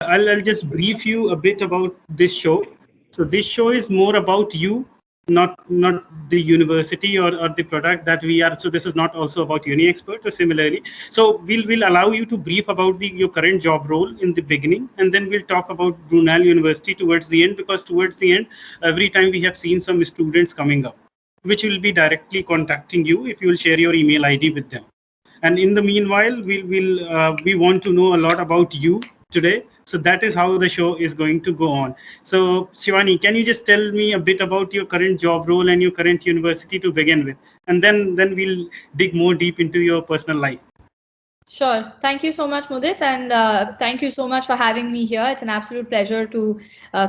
I'll just brief you a bit about this show. So this show is more about you, not the university or the product that we are. So this is not also about uni expert. So similarly, so we'll allow you to brief about your current job role in the beginning, and then we'll talk about Brunel University towards the end, because towards the end, every time we have seen some students coming up, which will be directly contacting you if you will share your email ID with them. And in the meanwhile, we want to know a lot about you today. So that is how the show is going to go on. So Shivani, can you just tell me a bit about your current job role and your current university to begin with, and then we'll dig more deep into your personal life. Sure. Thank you so much, Mudit, and thank you so much for having me here. It's an absolute pleasure to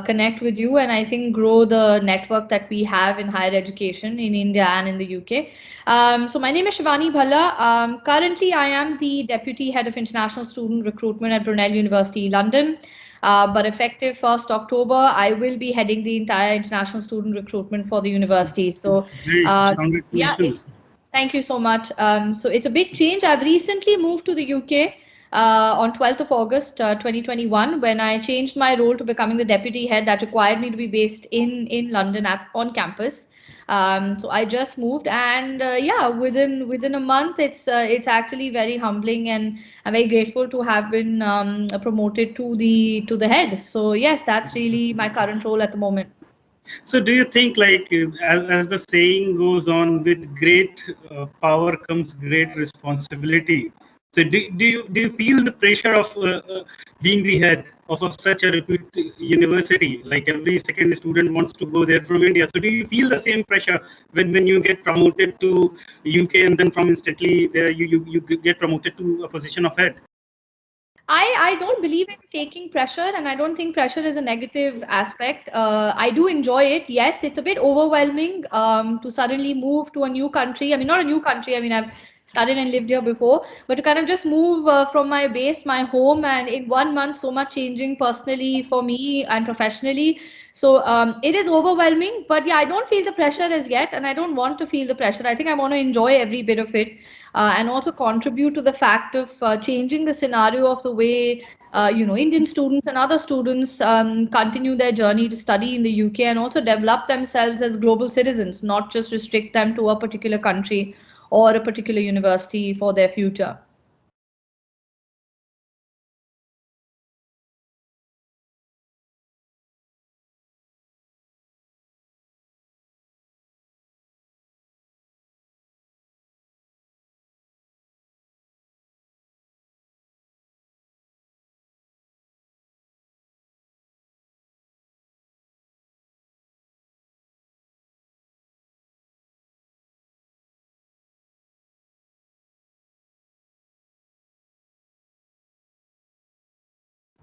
connect with you and I think grow the network that we have in higher education in India and in the UK. So my name is Shivani Bhalla. Currently, I am the Deputy Head of International Student Recruitment at Brunel University, London. But effective 1st October, I will be heading the entire international student recruitment for the university. So, Great, yeah, congratulations. thank you so much. So it's a big change. I've recently moved to the UK on 12th of August 2021 when I changed my role to becoming the deputy head that required me to be based in London on campus. So I just moved, and yeah, within a month, it's actually very humbling, and I'm very grateful to have been promoted to the head. So yes, that's really my current role at the moment. So do you think, like, as the saying goes on, with great power comes great responsibility? So do you feel the pressure of being the head of such a reputed university? Like every second student wants to go there from India. So do you feel the same pressure when you get promoted to UK, and then from instantly there you get promoted to a position of head? I don't believe in taking pressure, and I don't think pressure is a negative aspect. I do enjoy it. Yes, it's a bit overwhelming to suddenly move to a new country. I mean, not a new country. I mean, I've studied and lived here before, but to kind of just move from my base, my home, and in 1 month, so much changing personally for me and professionally. So it is overwhelming, but yeah, I don't feel the pressure as yet, and I don't want to feel the pressure. I think I want to enjoy every bit of it and also contribute to the fact of changing the scenario of the way Indian students and other students continue their journey to study in the UK and also develop themselves as global citizens, not just restrict them to a particular country or a particular university for their future.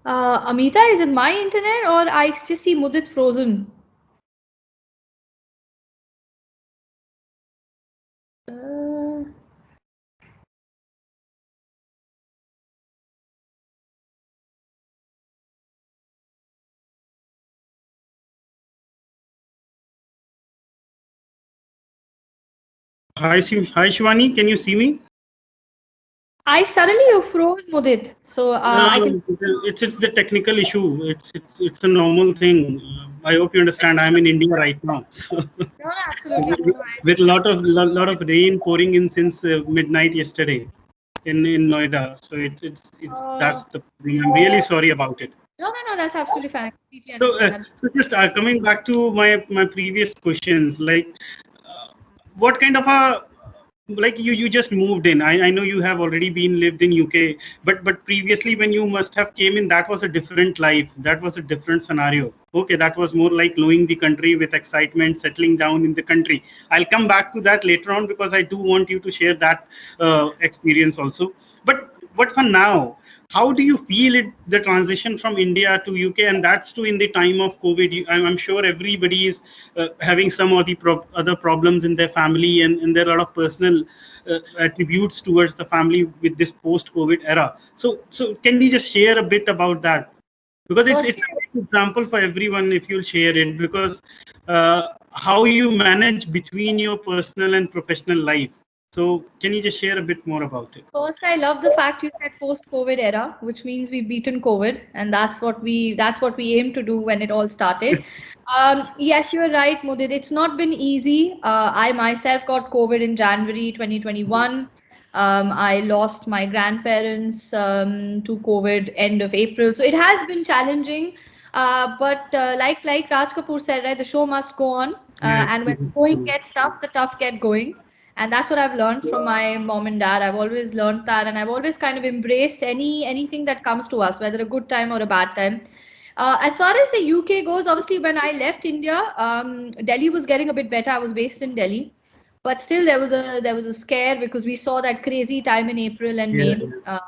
Amita, is it my internet or I just see Mudit frozen? Uh, Hi Shivani, can you see me? I suddenly you froze Mudit, so No, I can. it's the technical issue. It's a normal thing. I hope you understand. I'm in India right now, so No, no, absolutely. No, no, with lot of rain pouring in since midnight yesterday in Noida. So it's uh, that's the problem. I'm really sorry about it. no, no, no, that's absolutely fine. I completely So, understand. so just coming back to my previous questions, like what kind of a, like you just moved in. I know you have already been lived in UK, but previously when you must have came in, that was a different life. That was a different scenario. Okay, that was more like knowing the country with excitement, settling down in the country. I'll come back to that later on because I do want you to share that experience also. But for now, how do you feel it, the transition from India to UK, and that's too in the time of COVID? I'm sure everybody is having some or the other problems in their family, and there are a lot of personal attributes towards the family with this post-COVID era. So can you just share a bit about that? Because it's Firstly, a great example for everyone if you'll share it, because how you manage between your personal and professional life. So can you just share a bit more about it? First, I love the fact you said post-COVID era, which means we've beaten COVID, and that's what we aim to do when it all started. Yes, you're right, Mudit. It's not been easy. I myself got COVID in January 2021. I lost my grandparents to COVID end of April, so it has been challenging. But like Raj Kapoor said, right, the show must go on. Yeah. And when the going gets tough, the tough get going. And that's what I've learned from my mom and dad. I've always learned that, and I've always kind of embraced anything that comes to us, whether a good time or a bad time. As far as the UK goes, obviously when I left India, Delhi was getting a bit better. I was based in Delhi, but still there was a scare because we saw that crazy time in April and Yeah. May,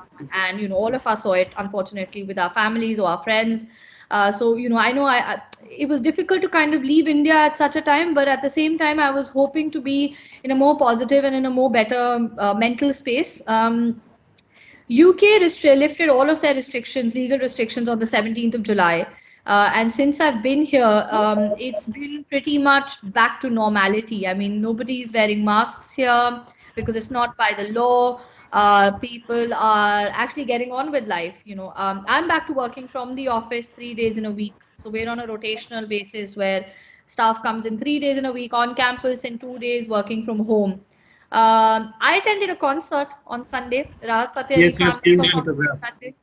and all of us saw it unfortunately with our families or our friends. So I know it was difficult to kind of leave India at such a time, but at the same time I was hoping to be in a more positive and in a more better mental space. UK lifted all of their restrictions, legal restrictions, on the 17th of July. And since I've been here, it's been pretty much back to normality. I mean, nobody's wearing masks here because it's not by the law. People are actually getting on with life. I'm back to working from the office 3 days in a week. So we're on a rotational basis where staff comes in 3 days in a week on campus and 2 days working from home. I attended a concert on Sunday. Rahat Fateh Ali Yes, you have Khan seen the performed on photographs. Sunday.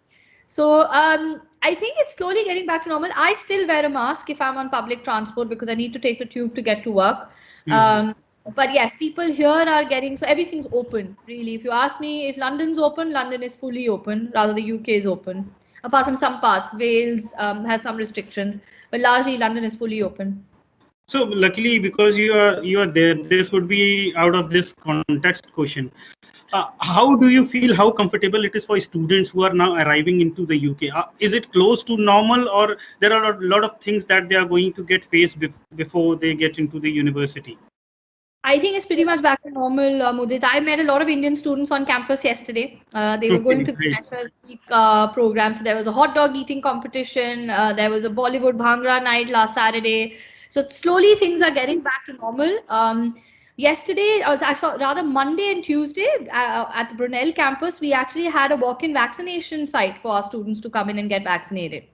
So I think it's slowly getting back to normal. I still wear a mask if I'm on public transport because I need to take the tube to get to work. Mhm. But yes, people here are getting, so everything's open, really. If you ask me if London's open, London is fully open, rather the UK is open. Apart from some parts, Wales has some restrictions, but largely London is fully open. So luckily, because you are there, this would be out of this context question. How do you feel? How comfortable it is for students who are now arriving into the UK? Is it close to normal, or there are a lot of things that they are going to get faced before they get into the university? I think it's pretty much back to normal, Mudit. I met a lot of Indian students on campus yesterday. They were going Okay, to the great. Freshers Week program. So there was a hot dog eating competition. There was a Bollywood Bhangra night last Saturday. So slowly things are getting back to normal. Yesterday, I saw rather Monday and Tuesday at the Brunel campus, we actually had a walk-in vaccination site for our students to come in and get vaccinated.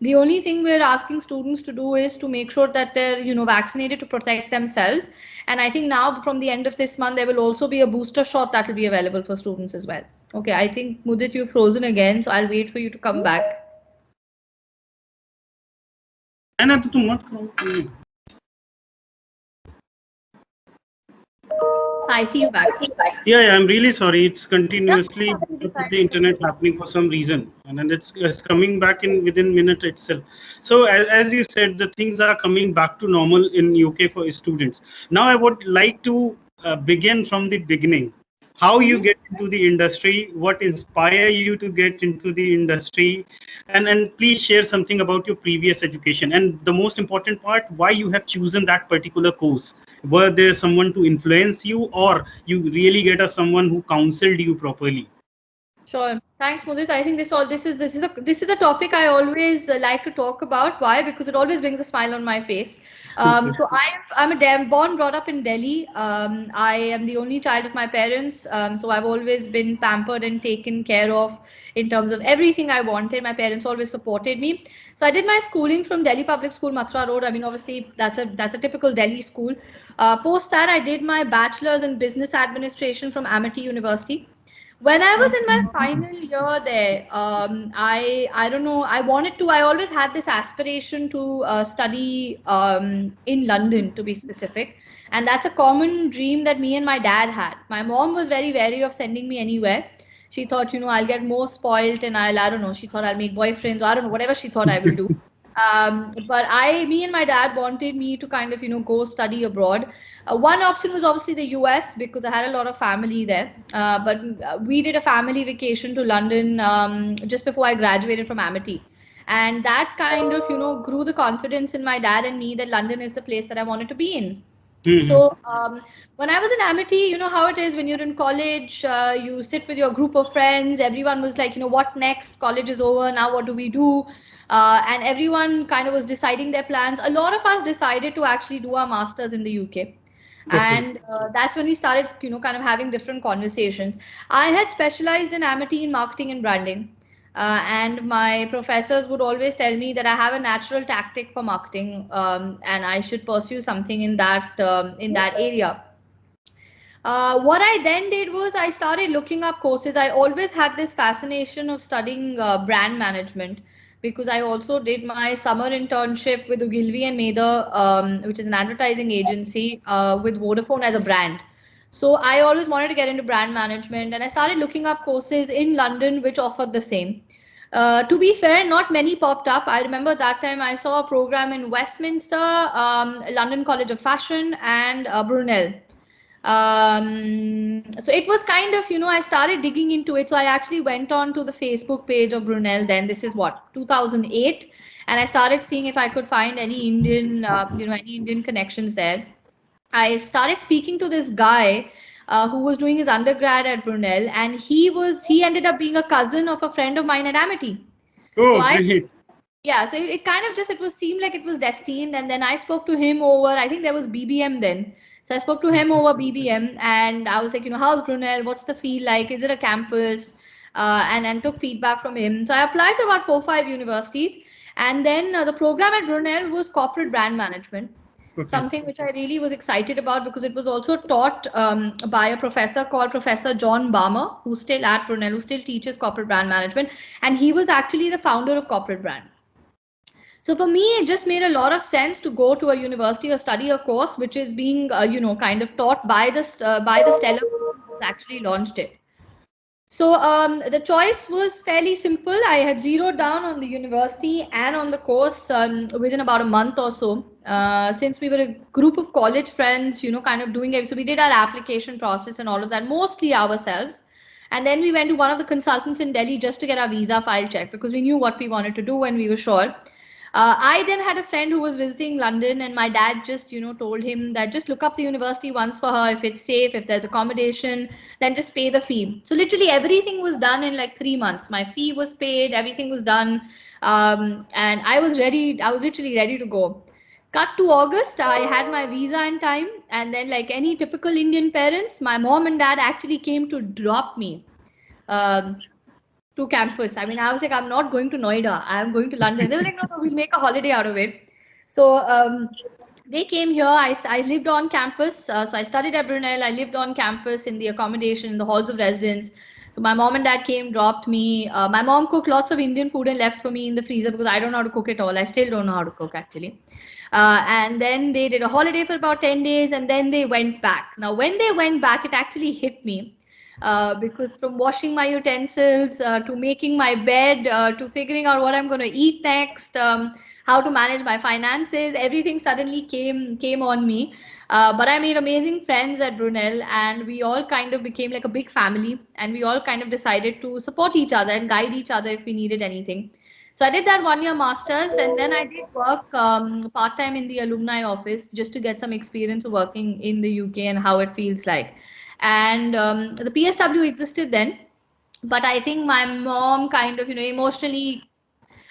The only thing we're asking students to do is to make sure that they're vaccinated to protect themselves. And I think now from the end of this month, there will also be a booster shot that will be available for students as well. Okay, I think Mudit, you've frozen again, so I'll wait for you to come back. है ना, तो तुम मत करो। I see you back. Yeah, I'm really sorry. It's Yeah, continuously absolutely with fine. the internet happening for some reason, and then it's coming back in within minute itself. So as you said, the things are coming back to normal in UK for students. Now I would like to begin from the beginning. How you Mhm. get into the industry, what inspire you to get into the industry, and please share something about your previous education, and the most important part, why you have chosen that particular course. Were there someone to influence you, or you really get a someone who counseled you properly? Sure. Thanks, Mudit. I think this is a topic I always like to talk about. Why? Because it always brings a smile on my face. So I'm a born brought up in Delhi. I am the only child of my parents. So I've always been pampered and taken care of in terms of everything I wanted. My parents always supported me. So I did my schooling from Delhi Public School, Mathura Road. I mean, obviously that's a typical Delhi school. Post that, I did my bachelor's in business administration from Amity University. When I was in my final year there, I don't know. I wanted to. I always had this aspiration to study in London, to be specific, and that's a common dream that me and my dad had. My mom was very wary of sending me anywhere. She thought, I'll get more spoiled, and I don't know. She thought I'll make boyfriends. I don't know, whatever she thought I will do. But me and my dad wanted me to kind of, go study abroad. One option was obviously the US because I had a lot of family there. But we did a family vacation to London just before I graduated from Amity. And that kind of, grew the confidence in my dad and me that London is the place that I wanted to be in. Mhm. So when I was in Amity, you know how it is when you're in college, you sit with your group of friends. Everyone was like, what next? College is over. Now what do we do? And everyone kind of was deciding their plans. A lot of us decided to actually do our masters in the UK. Okay. And that's when we started, kind of having different conversations. I had specialized in Amity in marketing and branding. And my professors would always tell me that I have a natural tactic for marketing, and I should pursue something in that area. What I then did was I started looking up courses. I always had this fascination of studying brand management because I also did my summer internship with Ogilvy and Mather, which is an advertising agency, with Vodafone as a brand. So I always wanted to get into brand management, and I started looking up courses in London which offered the same. To be fair, not many popped up. I remember that time I saw a program in Westminster, London College of Fashion, and Brunel. So it was kind of, I started digging into it. So I actually went on to the Facebook page of Brunel. Then this is what, 2008, and I started seeing if I could find any Indian, any Indian connections there. I started speaking to this guy who was doing his undergrad at Brunel, and he ended up being a cousin of a friend of mine at Amity. So Oh, I great. yeah, so it kind of just it was seemed like it was destined, and then I spoke to him over. I think there was BBM then, so I spoke to him over BBM, and I was like, how's Brunel? What's the feel like? Is it a campus? And took feedback from him. So I applied to about 4 5 universities, and then the program at Brunel was corporate brand management, Okay. something which I really was excited about because it was also taught by a professor called Professor John Balmer, who's still at Brunel, who still teaches corporate brand management, and he was actually the founder of Corporate Brand. So for me, it just made a lot of sense to go to a university or study a course which is being, kind of taught by the stellar person who's actually launched it. So the choice was fairly simple. I had zeroed down on the university and on the course within about a month or so. Since we were a group of college friends, kind of doing it. So we did our application process and all of that mostly ourselves. And then we went to one of the consultants in Delhi just to get our visa file checked because we knew what we wanted to do and we were sure. I then had a friend who was visiting London, and my dad just, told him that just look up the university once for her. If it's safe, if there's accommodation, then just pay the fee. So literally everything was done in like 3 months. My fee was paid, everything was done, and I was ready. I was literally ready to go. Cut to August, I had my visa in time, and then like any typical Indian parents, my mom and dad actually came to drop me. Um, to campus. I mean, I was like, I'm not going to Noida. I'm going to London. They were like, no, no, we'll make a holiday out of it. So they came here. I lived on campus. So I studied at Brunel. I lived on campus in the accommodation, in the halls of residence. So my mom and dad came, dropped me. My mom cooked lots of Indian food and left for me in the freezer because I don't know how to cook it all. I still don't know how to cook actually. And then they did a holiday for about 10 days and then they went back. Now, when they went back, it actually hit me because from washing my utensils to making my bed to figuring out what I'm going to eat next, how to manage my finances, everything suddenly came on me. But I made amazing friends at Brunel, and we all kind of became like a big family, and we all kind of decided to support each other and guide each other if we needed anything. So I did that 1 year masters, and then I did work part time in the alumni office just to get some experience of working in the UK and how it feels like. And the PSW existed then, but I think my mom kind of, emotionally,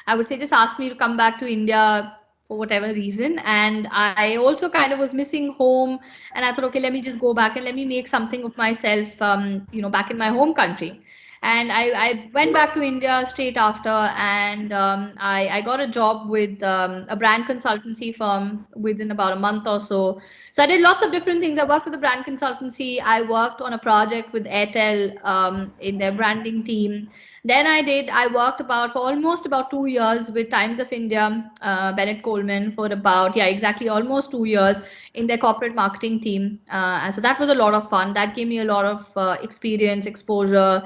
I would say, just asked me to come back to India for whatever reason. And I also kind of was missing home. And I thought, okay, let me just go back and let me make something of myself, back in my home country. And I went back to India straight after, and I got a job with a brand consultancy firm within about a month or so. So I did lots of different things. I worked with a brand consultancy. I worked on a project with Airtel in their branding team. Then I worked for almost about 2 years with Times of India, Bennett Coleman for about, yeah, exactly almost 2 years in their corporate marketing team. And so that was a lot of fun. That gave me a lot of experience, exposure,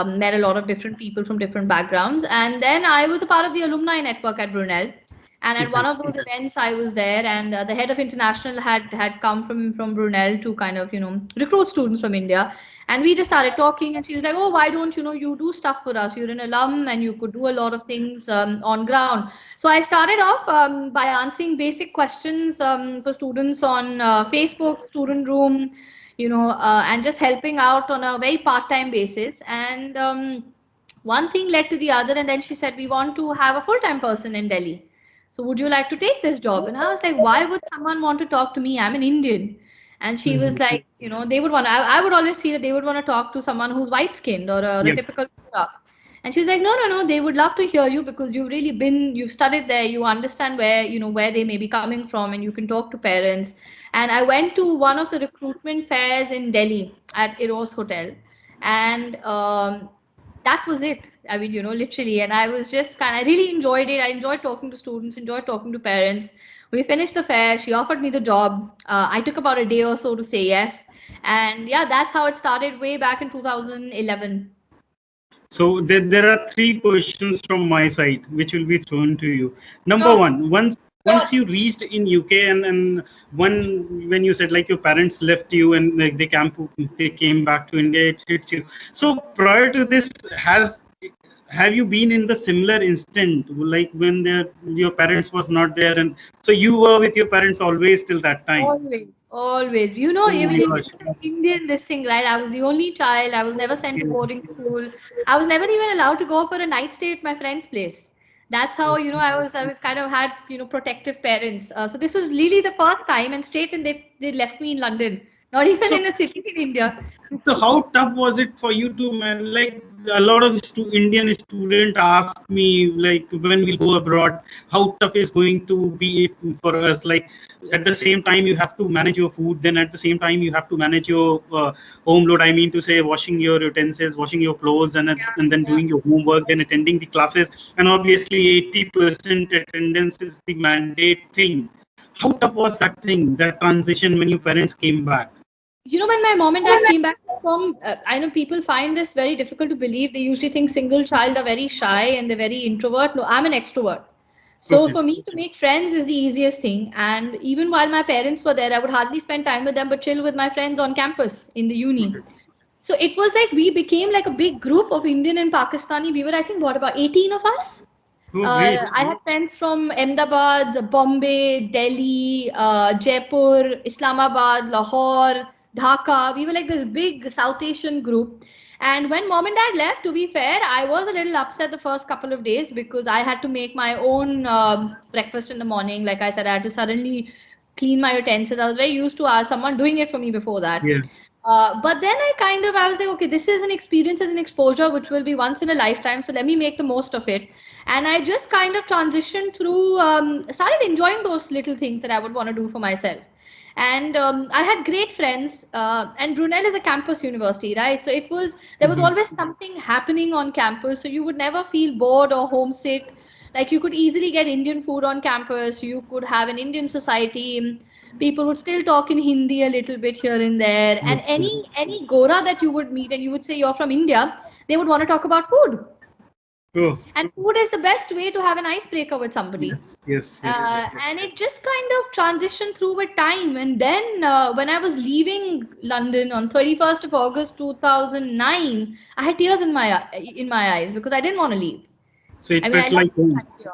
met a lot of different people from different backgrounds. And then I was a part of the alumni network at Brunel. And at one Okay. of those events, I was there, and the head of international had come from Brunel to kind of recruit students from India, and we just started talking. And she was like, "Oh, why don't you do stuff for us? You're an alum, and you could do a lot of things on ground." So I started off by answering basic questions for students on Facebook, Student Room, and just helping out on a very part-time basis. And one thing led to the other, and then she said, "We want to have a full-time person in Delhi. So would you like to take this job?" And I was like, why would someone want to talk to me? I'm an Indian. And she was Mhm. like, they would want. I would always feel that they would want to talk to someone who's white skinned or a Yeah. typical Gora. And she's like, no, no, no. They would love to hear you because you've studied there. You understand where they may be coming from, and you can talk to parents. And I went to one of the recruitment fairs in Delhi at Eros Hotel, and that was it. I mean, literally. And I was just I really enjoyed it. I enjoyed talking to students, enjoyed talking to parents. We finished the fair. She offered me the job. I took about a day or so to say yes. And yeah, that's how it started way back in 2011. So there are three questions from my side, which will be thrown to you. Number Sure. one, once you reached in UK, and one when you said like your parents left you and like they came back to India, it hits you. So prior to this, have you been in the similar instant, like when your parents was not there, and so you were with your parents always till that time? Always, always. Oh my Even in gosh. Indian this thing, right? I was the only child. I was never sent to Yeah. boarding school. I was never even allowed to go for a night stay at my friend's place. That's how, I was kind of had, protective parents. So this was really the first time, and straight and they left me in London, not even So in a city in India. So how tough was it for you to man? Like a lot of Indian student ask me like when we go abroad, how tough is going to be for us? Like at the same time you have to manage your food, then at the same time you have to manage your home load. I mean to say washing your utensils, washing your clothes, Yeah, and then yeah. doing your homework, then attending the classes, and obviously 80% attendance is the mandate thing. How tough was that thing, that transition when your parents came back? When my mom and dad came back from, I know people find this very difficult to believe. They usually think single child are very shy and they're very introvert. No, I'm an extrovert. So Okay. for me to make friends is the easiest thing. And even while my parents were there, I would hardly spend time with them, but chill with my friends on campus in the uni. So it was like we became like a big group of Indian and Pakistani. We were, I think, what, about 18 of us? Oh, great. I had friends from Ahmedabad, Bombay, Delhi, Jaipur, Islamabad, Lahore, Dhaka. We were like this big South Asian group. And when mom and dad left, to be fair, I was a little upset the first couple of days because I had to make my own breakfast in the morning. Like I said, I had to suddenly clean my utensils. I was very used to someone doing it for me before that. Yeah. But then I was like, okay, this is an experience and an exposure which will be once in a lifetime. So let me make the most of it. And I just kind of transitioned through, started enjoying those little things that I would want to do for myself. And I had great friends. And Brunel is a campus university, right? So there was Mhm. always something happening on campus. So you would never feel bored or homesick. Like you could easily get Indian food on campus. You could have an Indian society. People would still talk in Hindi a little bit here and there. Yes, And yes. any Gora that you would meet and you would say you're from India, they would want to talk about food. Oh, And food is the best way to have an icebreaker with somebody. yes, yes, yes. And it just kind of transitioned through with time. And then when I was leaving London on 31st of August 2009, I had tears in my eyes because I didn't want to leave. So it I mean, I felt love like home. life here.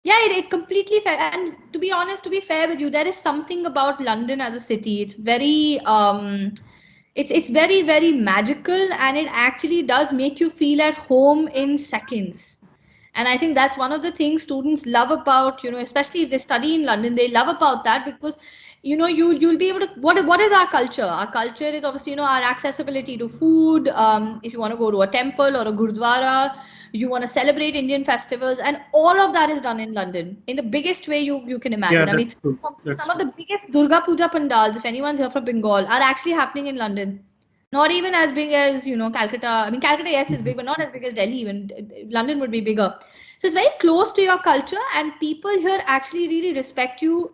Yeah, it completely fair. And to be honest, to be fair with you, there is something about London as a city. It's very, very magical, and it actually does make you feel at home in seconds. And I think that's one of the things students love about, especially if they study in London, they love about that because you'll be able to what is our culture? Our culture is obviously, our accessibility to food. If you want to go to a temple or a gurdwara, you want to celebrate Indian festivals, and all of that is done in London in the biggest way you can Yeah, imagine. I that's mean, true. some That's of true. the biggest Durga Puja pandals, if anyone's here from Bengal, are actually happening in London. Not even as big as, Calcutta. I mean, Calcutta, yes, is Mhm. big, but not as big as Delhi. Even London would be bigger. So it's very close to your culture, and people here actually really respect you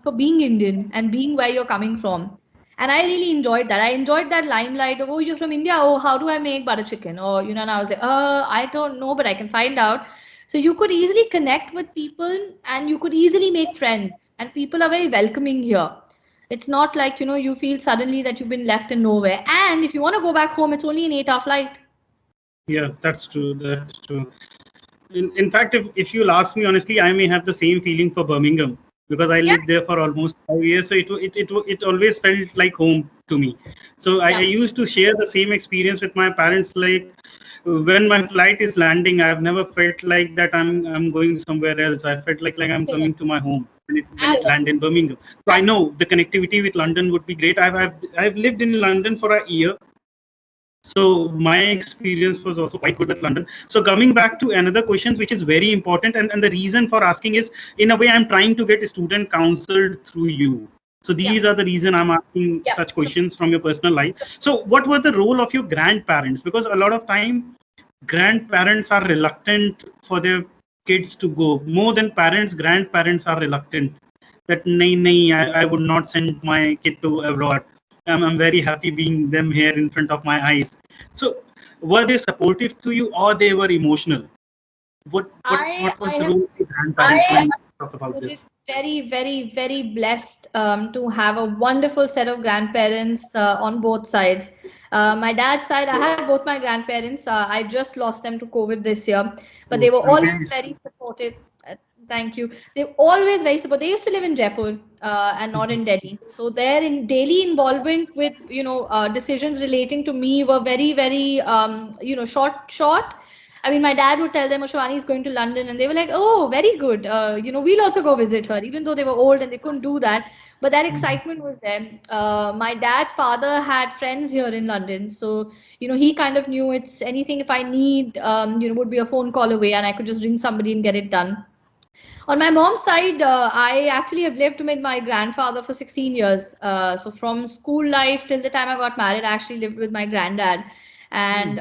for being Indian and being where you're coming from. And I really enjoyed that. I enjoyed that limelight of, oh, you're from India. Oh, how do I make butter chicken? Or, and I was like, I don't know, but I can find out. So you could easily connect with people and you could easily make friends. And people are very welcoming here. It's not like, you feel suddenly that you've been left in nowhere. And if you want to go back home, it's only an 8-hour flight. Yeah, that's true. That's true. In fact, if you'll ask me honestly, I may have the same feeling for Birmingham because I Yeah, lived there for almost 5 years. So it always felt like home to me. So I yeah. used to share the same experience with my parents. Like when my flight is landing, I've never felt like that I'm going somewhere else. I felt like I'm coming Correct. to my home. when it land in Birmingham. So I know the connectivity with London would be great. I've lived in London for a year, so my experience was also quite good with London. So coming back to another question, which is very important, and the reason for asking is, in a way, I'm trying to get student counseled through you. So these are the reason I'm asking such questions from your personal life. So what were the role of your grandparents? Because a lot of time, grandparents are reluctant for their kids to go. More than parents, grandparents are reluctant. That nahi, I would not send my kid to abroad. I'm very happy being them here in front of my eyes. So were they supportive to you, or they were emotional? What was the role of the grandparents when you talk about this? Very, very, very blessed to have a wonderful set of grandparents on both sides. My dad's side, I had both my grandparents. I just lost them to COVID this year, but they were always very supportive. Thank you. They were always very supportive. They used to live in Jaipur and not in Delhi. So their daily involvement with decisions relating to me were very, very short. I mean, my dad would tell them, Shivani is going to London, and they were like, oh, very good. We'll also go visit her, even though they were old and they couldn't do that. But that excitement was there. My dad's father had friends here in London. So, he kind of knew it's anything if I need, would be a phone call away, and I could just ring somebody and get it done. On my mom's side, I actually have lived with my grandfather for 16 years. So from school life till the time I got married, I actually lived with my granddad. And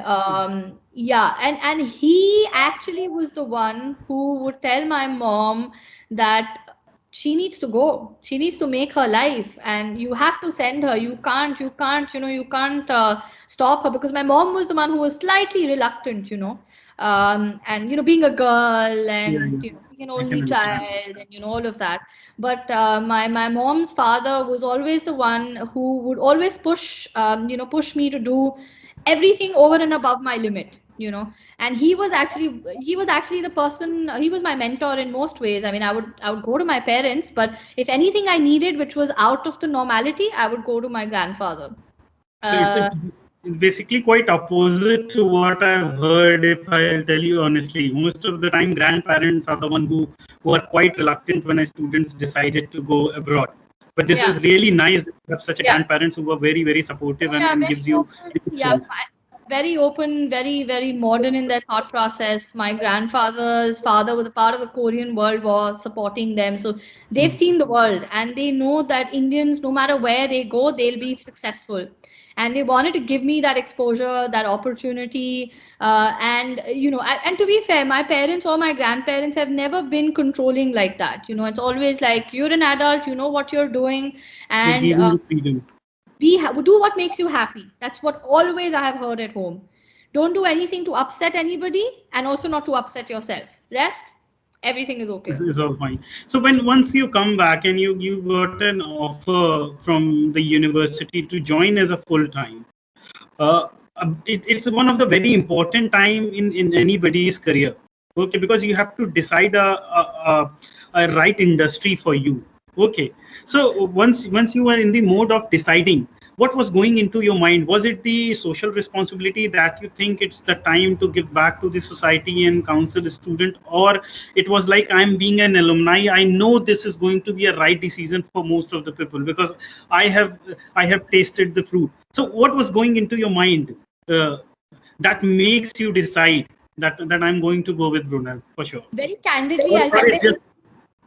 and he actually was the one who would tell my mom that she needs to go. She needs to make her life, and you have to send her. You can't, you can't stop her, because my mom was the one who was slightly reluctant, and being a girl and being an only child and all of that. But my mom's father was always the one who would always push me to do everything over and above my limit. And he was actually the person. He was my mentor in most ways. I mean, I would go to my parents, but if anything I needed which was out of the normality, I would go to my grandfather. So it's basically quite opposite to what I've heard, if I'll tell you honestly. Most of the time, grandparents are the one who are quite reluctant when a students decided to go abroad. But this is really nice that you have such a grandparents who are very, very supportive and gives you... Very open, very, very modern in their thought process. My grandfather's father was a part of the Korean World War, supporting them. So they've seen the world, and they know that Indians, no matter where they go, they'll be successful. And they wanted to give me that exposure, that opportunity. And to be fair, my parents or my grandparents have never been controlling like that. It's always like, you're an adult, you know what you're doing, and do what makes you happy. That's what always I have heard at home. Don't do anything to upset anybody, and also not to upset yourself. Rest, everything is okay. It's all fine. So once you come back and you got an offer from the university to join as a full-time, it's one of the very important time in anybody's career. Okay, because you have to decide a right industry for you. Okay, so once you were in the mode of deciding, what was going into your mind? Was it the social responsibility that you think it's the time to give back to the society and counsel a student, or it was like, I'm being an alumni, I know this is going to be a right decision for most of the people because I have tasted the fruit. So what was going into your mind that makes you decide that I'm going to go with Brunel for sure? Very candidly, I'll tell you.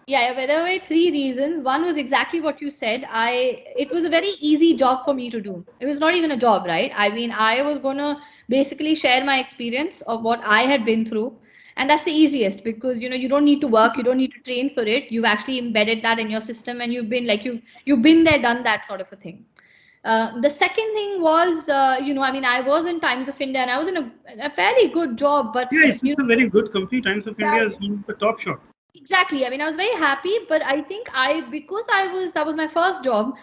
There were three reasons. One was exactly what you said. It was a very easy job for me to do. It was not even a job, right? I mean, I was going to basically share my experience of what I had been through. And that's the easiest, because, you don't need to work. You don't need to train for it. You've actually embedded that in your system, and you've been there, done that sort of a thing. The second thing was, I was in Times of India, and I was in a fairly good job. But it's a very good company. Times of India is the top shot. Exactly. I mean, I was very happy, but I think that was my first job.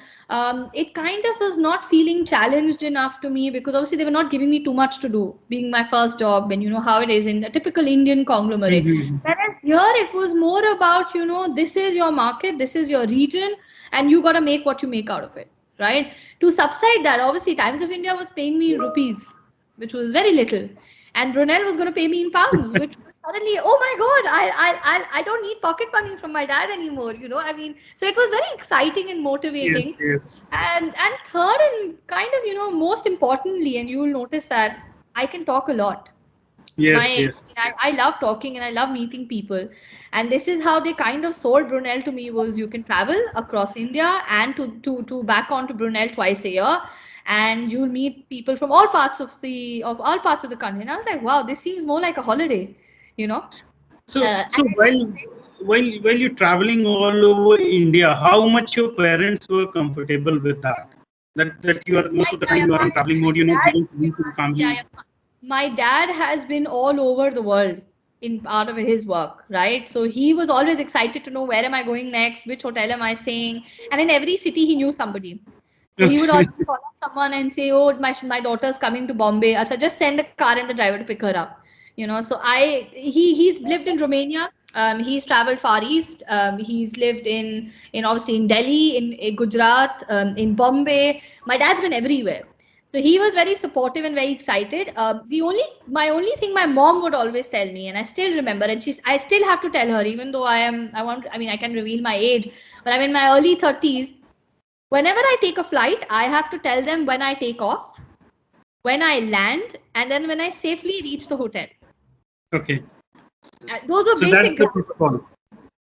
It kind of was not feeling challenged enough to me, because obviously they were not giving me too much to do, being my first job, and you know how it is in a typical Indian conglomerate. Whereas here it was more about, this is your market, this is your region, and you got to make what you make out of it, right? To subside that, obviously Times of India was paying me in rupees, which was very little. And Brunel was going to pay me in pounds, which was suddenly, oh my God, I don't need pocket money from my dad anymore. I mean, so it was very exciting and Yes, motivating. yes, And third, and kind of, most importantly, and you will notice that I can talk a lot. yes, yes, I love talking and I love meeting people. And this is how they kind of sold Brunel to me, was you can travel across India and to back on to Brunel twice a year, and you'll meet people from all parts of the country. And I was like, wow, this seems more like a holiday, you know. So And while you're traveling all over India, how much your parents were comfortable with that? That you are most of the time you are in traveling mode, dad, giving time to the yeah, family. yeah. My dad has been all over the world in part of his work, right? So he was always excited to know where am I going next, which hotel am I staying, and in every city he knew somebody. So he would Okay. always call up someone and say, "Oh, my daughter's coming to Bombay. Acha, just send a car and the driver to pick her up." So he's lived in Romania. He's traveled far east. He's lived in obviously in Delhi, in Gujarat, in Bombay. My dad's been everywhere. So he was very supportive and very excited. My only thing my mom would always tell me, and I still remember, and I still have to tell her, even though I mean, I can reveal my age, but I'm in my early 30s. Whenever I take a flight, I have to tell them when I take off, when I land, and then when I safely reach the hotel. Okay. Those are So that's basic the protocol.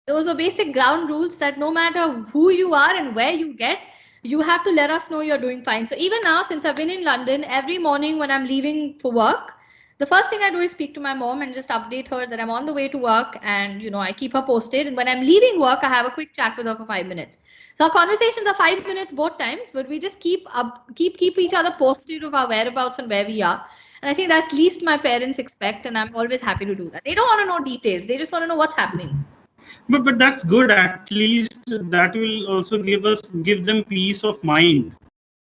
those are basic ground rules that no matter who you are and where you get, you have to let us know you're doing fine. So even now, since I've been in London, every morning when I'm leaving for work, the first thing I do is speak to my mom and just update her that I'm on the way to work, and I keep her posted. And when I'm leaving work, I have a quick chat with her for 5 minutes. So our conversations are 5 minutes both times, but we just keep each other posted of our whereabouts and where we are. And I think that's least my parents expect, and I'm always happy to do that. They don't want to know details; they just want to know what's happening. But that's good. At least that will also give them peace of mind.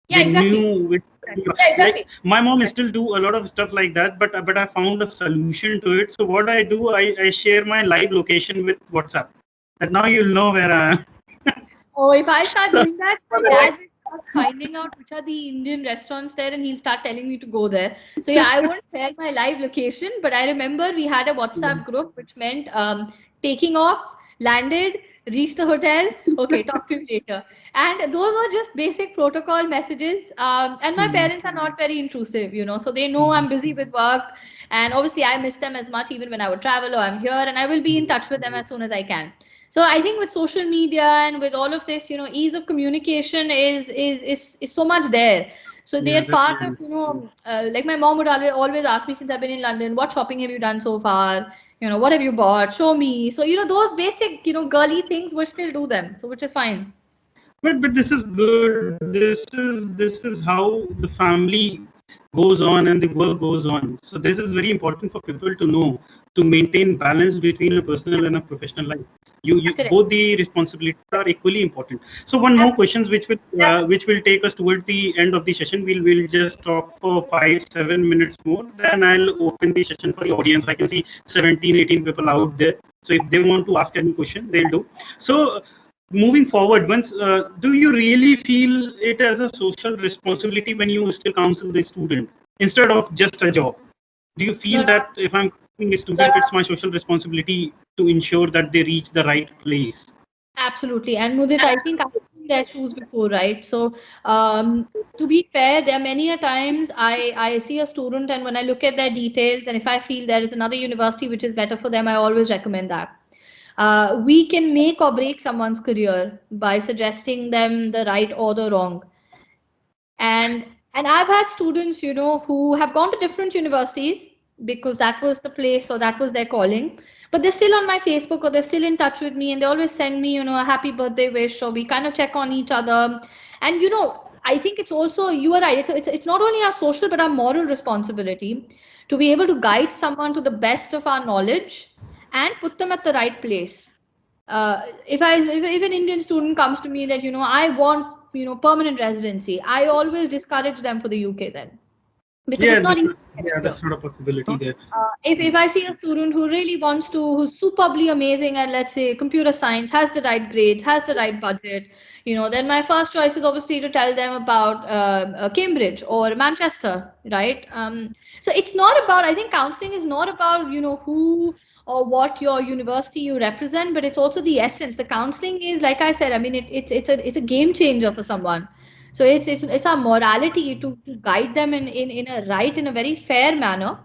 They Yeah, exactly. knew which, Yeah, like exactly. my mom still do a lot of stuff like that, but I found a solution to it. So what I do, I share my live location with WhatsApp. That now you'll know where I am. Oh, if I start doing that, my dad will start finding out which are the Indian restaurants there, and he'll start telling me to go there. So yeah, I won't share my live location, but I remember we had a WhatsApp group, which meant taking off, landed, reached the hotel. Okay, talk to you later. And those were just basic protocol messages. And my parents are not very intrusive, so they know I'm busy with work, and obviously I miss them as much even when I would travel or I'm here, and I will be in touch with them as soon as I can. So I think with social media and with all of this, ease of communication is so much there. So Yeah, they're that's part of, true. like my mom would always ask me, since I've been in London, what shopping have you done so far? What have you bought? Show me. So those basic, girly things, we still do them, so which is fine. But this is good. This is how the family goes on and the work goes on. So this is very important for people to know, to maintain balance between a personal and a professional life. You Correct. both the responsibilities are equally important. So one more questions which will take us toward the end of the session. We'll just talk for 5-7 minutes more. Then I'll open the session for the audience. I can see 17-18 people out there. So if they want to ask any question, they'll do. So moving forward, once do you really feel it as a social responsibility when you still counsel the student instead of just a job? Do you feel No, that if I'm counseling a student, it's my social responsibility to ensure that they reach the right place? absolutely. And Mudit, I think I've been in their shoes before, right? So, to be fair, there are many a times I see a student, and when I look at their details, and if I feel there is another university which is better for them, I always recommend that. We can make or break someone's career by suggesting them the right or the wrong. And I've had students, who have gone to different universities because that was the place or that was their calling, but they're still on my Facebook or they're still in touch with me, and they always send me, a happy birthday wish, or we kind of check on each other. And I think it's also, you are right, it's not only our social but our moral responsibility to be able to guide someone to the best of our knowledge and put them at the right place. If an Indian student comes to me that I want permanent residency, I always discourage them for the UK then, because Yeah, it's not easy to get it yeah, here. that's not a possibility there. If I see a student who really wants to, who's superbly amazing at, let's say, computer science, has the right grades, has the right budget, then my first choice is obviously to tell them about Cambridge or Manchester, right? So it's not about, I think counseling is not about, who or what your university you represent, but it's also the essence. The counseling is, like I said, I mean, it's a game changer for someone. So it's our morality to guide them in a right, in a very fair manner,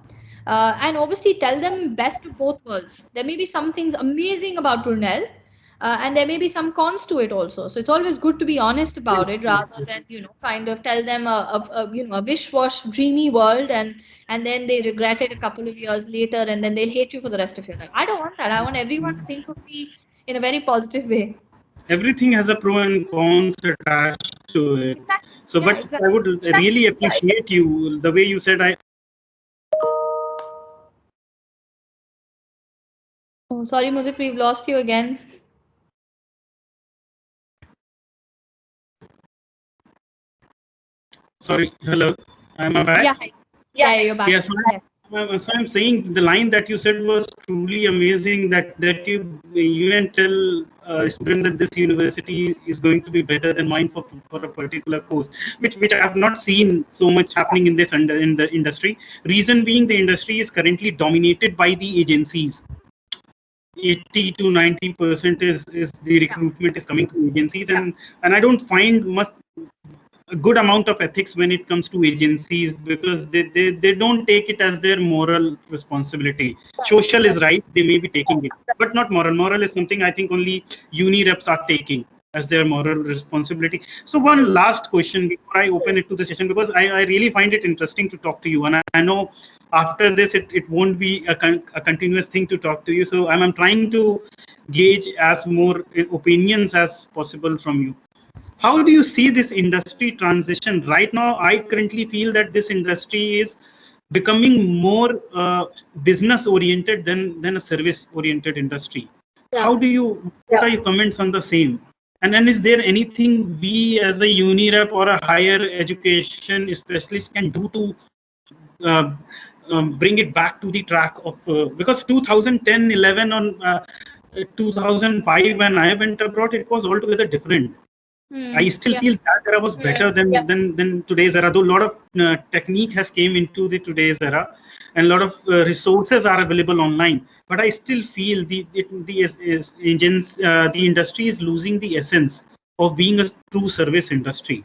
and obviously tell them best of both worlds. There may be some things amazing about Brunel, and there may be some cons to it also. So it's always good to be honest about it, Yes, yes, rather yes. than kind of tell them a wish-wash dreamy world, and then they regret it a couple of years later, and then they'll hate you for the rest of your life. I don't want that. I want everyone to think of me in a very positive way. Everything has a pro and cons attached to it. Exactly. So, but Yeah, I would exactly. really appreciate you the way you said. Oh, sorry, Mudit, we've lost you again. Sorry, hello, am I back? Yeah, yeah, you're back. Yeah, so, Yes. so I'm saying the line that you said was truly amazing. That you even tell a student that this university is going to be better than mine for a particular course, which I have not seen so much happening in in the industry. Reason being, the industry is currently dominated by the agencies. 80 to 90% is the recruitment is coming through agencies, and I don't find much a good amount of ethics when it comes to agencies, because they don't take it as their moral responsibility. Social is right, they may be taking it, but not moral. Moral is something I think only uni reps are taking as their moral responsibility. So one last question before I open it to the session, because I really find it interesting to talk to you, and I know after this it won't be a continuous thing to talk to you. So I'm trying to gauge as more opinions as possible from you. How do you see this industry transition right now? I currently feel that this industry is becoming more business oriented than a service oriented industry. How do you, what are your comments on the same? And then is there anything we as a uni rep or a higher education specialist can do to uh, bring it back to the track of, because 2010, 11 on 2005 when I went abroad, it was altogether different. I still feel that era was better than today's era. Though a lot of technique has came into the today's era, and a lot of resources are available online. But I still feel the industry is losing the essence of being a true service industry.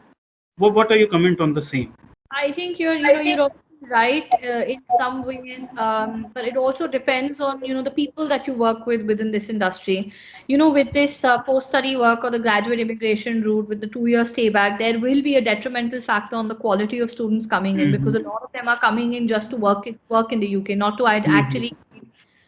What are your comment on the same? I think you're obviously right in some ways, but it also depends on the people that you work with within this industry. With this post-study work or the graduate immigration route with the 2 year stay back, there will be a detrimental factor on the quality of students coming in, because a Mm-hmm. lot of them are coming in just to work in the UK, not to Mm-hmm. actually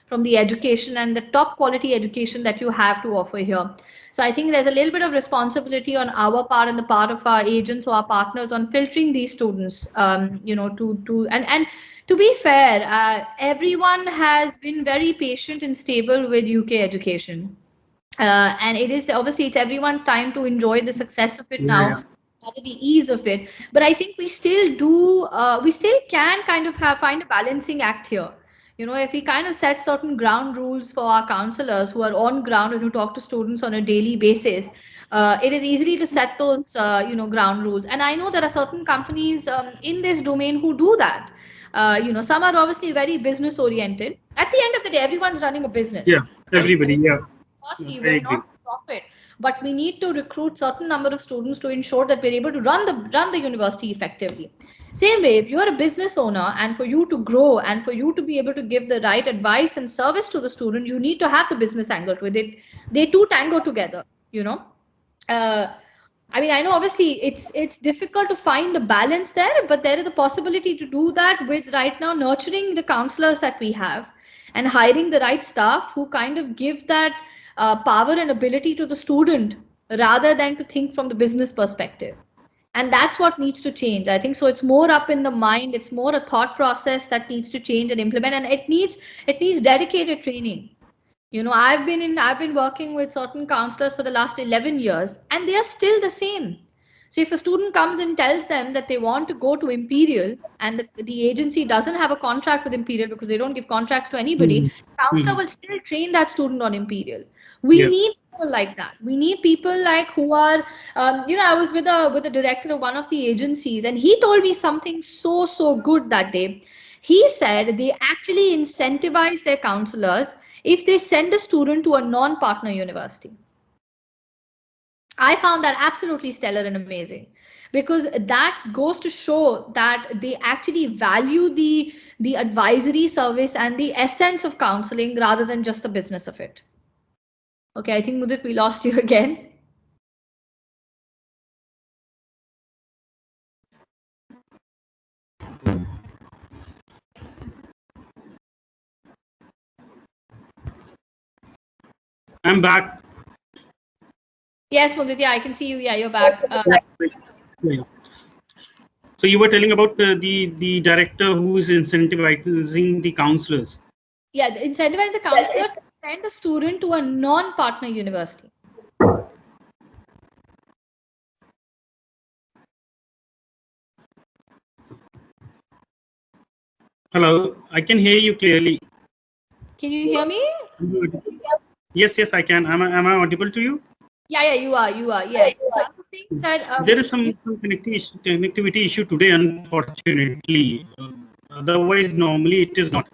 from the education and the top quality education that you have to offer here. So I think there's a little bit of responsibility on our part and the part of our agents or our partners on filtering these students. And to be fair, everyone has been very patient and stable with UK education. And it is obviously it's everyone's time to enjoy the success of it Yeah, now, yeah. rather the ease of it. But I think we still can kind of find a balancing act here. If we kind of set certain ground rules for our counselors who are on ground and who talk to students on a daily basis, it is easily to set those ground rules. And I know there are certain companies in this domain who do that. Some are obviously very business oriented. At the end of the day, everyone's running a Yeah, business, right? I everybody. mean, Yeah, university, I we're agree. not profit, but we need to recruit certain number of students to ensure that we're able to run the university effectively. Same way, if you're a business owner, and for you to grow and for you to be able to give the right advice and service to the student, you need to have the business angle with it. They two tango together, you know. Uh, I mean, I know obviously it's difficult to find the balance there, but there is a possibility to do that with right now nurturing the counselors that we have and hiring the right staff who kind of give that power and ability to the student rather than to think from the business perspective. And that's what needs to change. I think so. It's more up in the mind. It's more a thought process that needs to change and implement, and it needs dedicated training. I've been working with certain counselors for the last 11 years, and they are still the same. So if a student comes and tells them that they want to go to Imperial, and the agency doesn't have a contract with Imperial because they don't give contracts to anybody, Mm-hmm. counselor Mm-hmm. will still train that student on Imperial. We Yeah. need people like that. We need people like who are, I was with a director of one of the agencies, and he told me something so good that day. He said they actually incentivize their counselors if they send a student to a non-partner university. I found that absolutely stellar and amazing, because that goes to show that they actually value the advisory service and the essence of counseling rather than just the business of it. Okay, I think Mudit, we lost you again. I'm back. Yes, Mudit, yeah, I can see you. Yeah, you're back. Yeah. So you were telling about the director who is incentivizing the counselors. Yeah, incentivize the counselor to send a student to a non-partner university. Hello, I can hear you clearly. Can you hear me? Yes, yes, I can. Am I audible to you? Yeah, you are, yes. So I was saying that there is some connectivity issue today, unfortunately. Otherwise, normally it is not.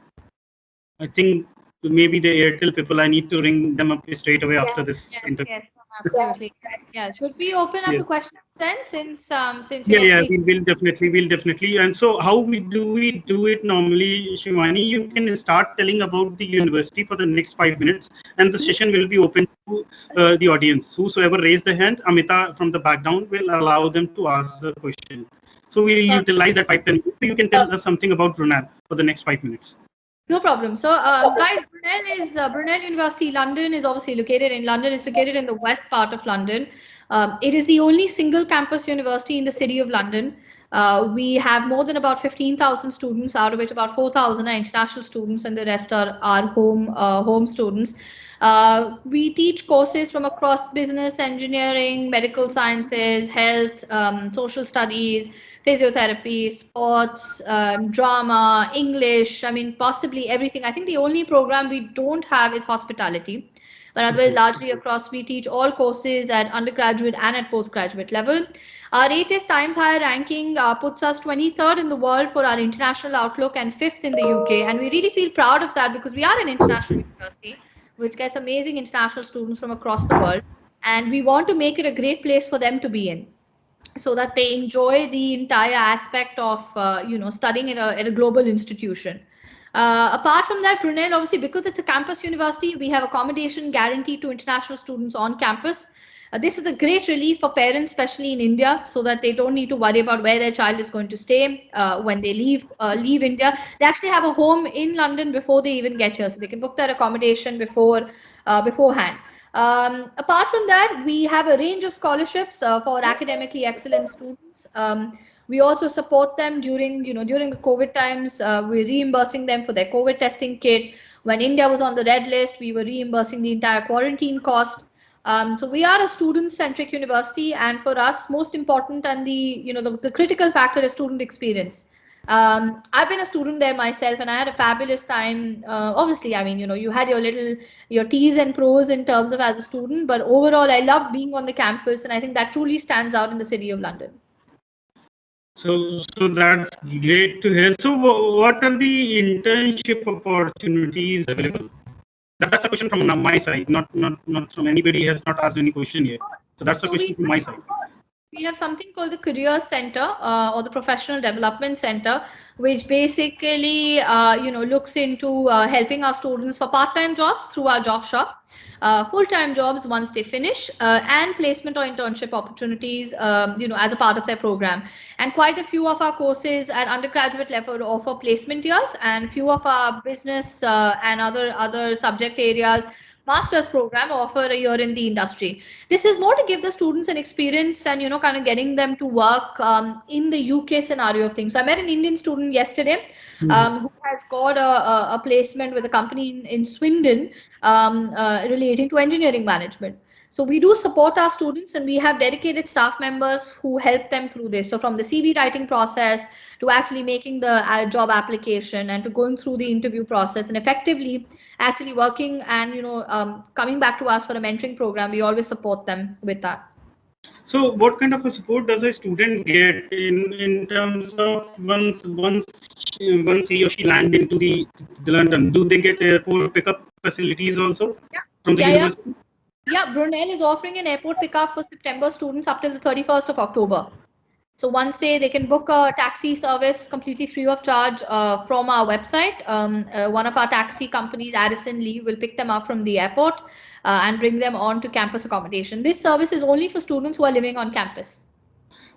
I think maybe the Airtel people, I need to ring them up straight away after this interview. Yes, absolutely. Yeah, should we open up to questions then, since Yeah, we'll definitely. And so, how we do it normally, Shivani? You can start telling about the university for the next 5 minutes, and the session will be open to the audience. Whosoever raised the hand, Amita from the background will allow them to ask the question. So we'll utilize that 5-10 minutes. So you can tell us something about Brunel for the next 5 minutes. No problem. So, guys, Brunel University, London, is obviously located in London. It's located in the west part of London. It is the only single campus university in the city of London. We have more than about 15,000 students, out of which about 4,000 are international students, and the rest are home students. We teach courses from across business, engineering, medical sciences, health, social studies, physiotherapy, sports, drama, English. I mean, possibly everything. I think the only program we don't have is hospitality. But otherwise, largely across, we teach all courses at undergraduate and at postgraduate level. Our ATIS Times Higher ranking puts us 23rd in the world for our international outlook and 5th in the UK. And we really feel proud of that, because we are an international university which gets amazing international students from across the world. And we want to make it a great place for them to be in, so that they enjoy the entire aspect of studying in a global institution. Apart from that, Brunel, obviously, because it's a campus university, we have accommodation guaranteed to international students on campus. This is a great relief for parents, especially in India, so that they don't need to worry about where their child is going to stay when they leave India. They actually have a home in London before they even get here, so they can book their accommodation beforehand. Apart from that, we have a range of scholarships for academically excellent students. We also support them during the COVID times. We're reimbursing them for their COVID testing kit. When India was on the red list, we were reimbursing the entire quarantine cost. So we are a student-centric university, and for us, most important and the critical factor is student experience. I've been a student there myself, and I had a fabulous time. Obviously, I mean, you had your T's and pros in terms of as a student, but overall, I loved being on the campus, and I think that truly stands out in the city of London. So that's great to hear. So what are the internship opportunities available? That's a question from my side, not from anybody has not asked any question yet. So that's a question from my side. We have something called the Career Center or the Professional Development Center, which basically looks into helping our students for part-time jobs through our job shop, full-time jobs once they finish, and placement or internship opportunities as a part of their program. And quite a few of our courses at undergraduate level offer placement years, and few of our business and other subject areas master's program offer a year in the industry. This is more to give the students an experience and kind of getting them to work in the UK scenario of things. So I met an Indian student yesterday who has got a placement with a company in Swindon relating to engineering management. So we do support our students, and we have dedicated staff members who help them through this. So from the CV writing process to actually making the job application and to going through the interview process and effectively actually working and coming back to us for a mentoring program, we always support them with that. So what kind of a support does a student get in terms of once he or she land into the London? Do they get airport pickup facilities also Yeah. from the Yeah. university? Yeah, Brunel is offering an airport pickup for September students up till the 31st of October. So once they can book a taxi service completely free of charge from our website. One of our taxi companies, Addison Lee, will pick them up from the airport and bring them on to campus accommodation. This service is only for students who are living on campus.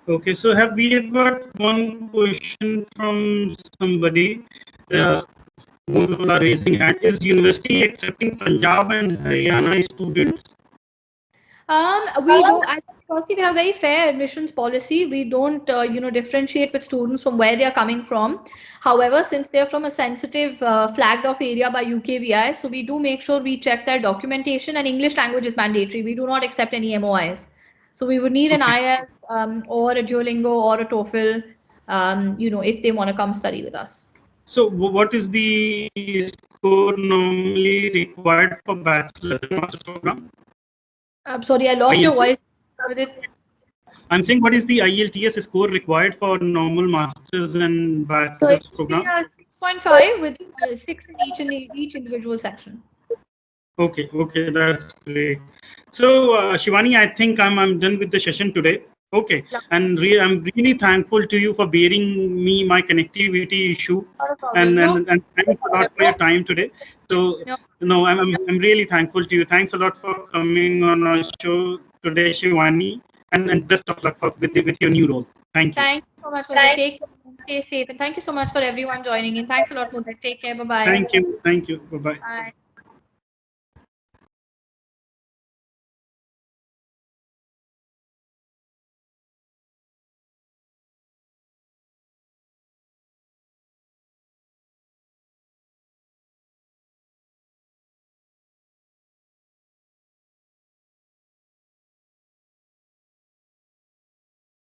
Okay, so we have got one question from somebody. More people are raising hand. Is university accepting Punjab and Haryana students? We don't. Firstly, we have very fair admissions policy. We don't, differentiate with students from where they are coming from. However, since they're from a sensitive, flagged off area by UKVI, so we do make sure we check their documentation, and English language is mandatory. We do not accept any MOIs. So we would need an IELTS or a Duolingo or a TOEFL, if they want to come study with us. So what is the score normally required for bachelor's and master's program? I'm sorry, I lost your voice with it. I'm saying, what is the IELTS score required for normal masters and bachelor's program? 6.5 with 6 in each individual section. Okay, that's great. So Shivani, I think I'm done with the session today. Okay, and I'm really thankful to you for bearing me my connectivity issue, and thanks a lot for your time today. So no, I'm really thankful to you. Thanks a lot for coming on our show today, Shivani, and best of luck with your new role. Thank you. Thank you so much, Mudit. Take care and stay safe, and thank you so much for everyone joining in. Thanks a lot, Mudit. Take care. Bye bye. Thank you. Bye bye. Bye.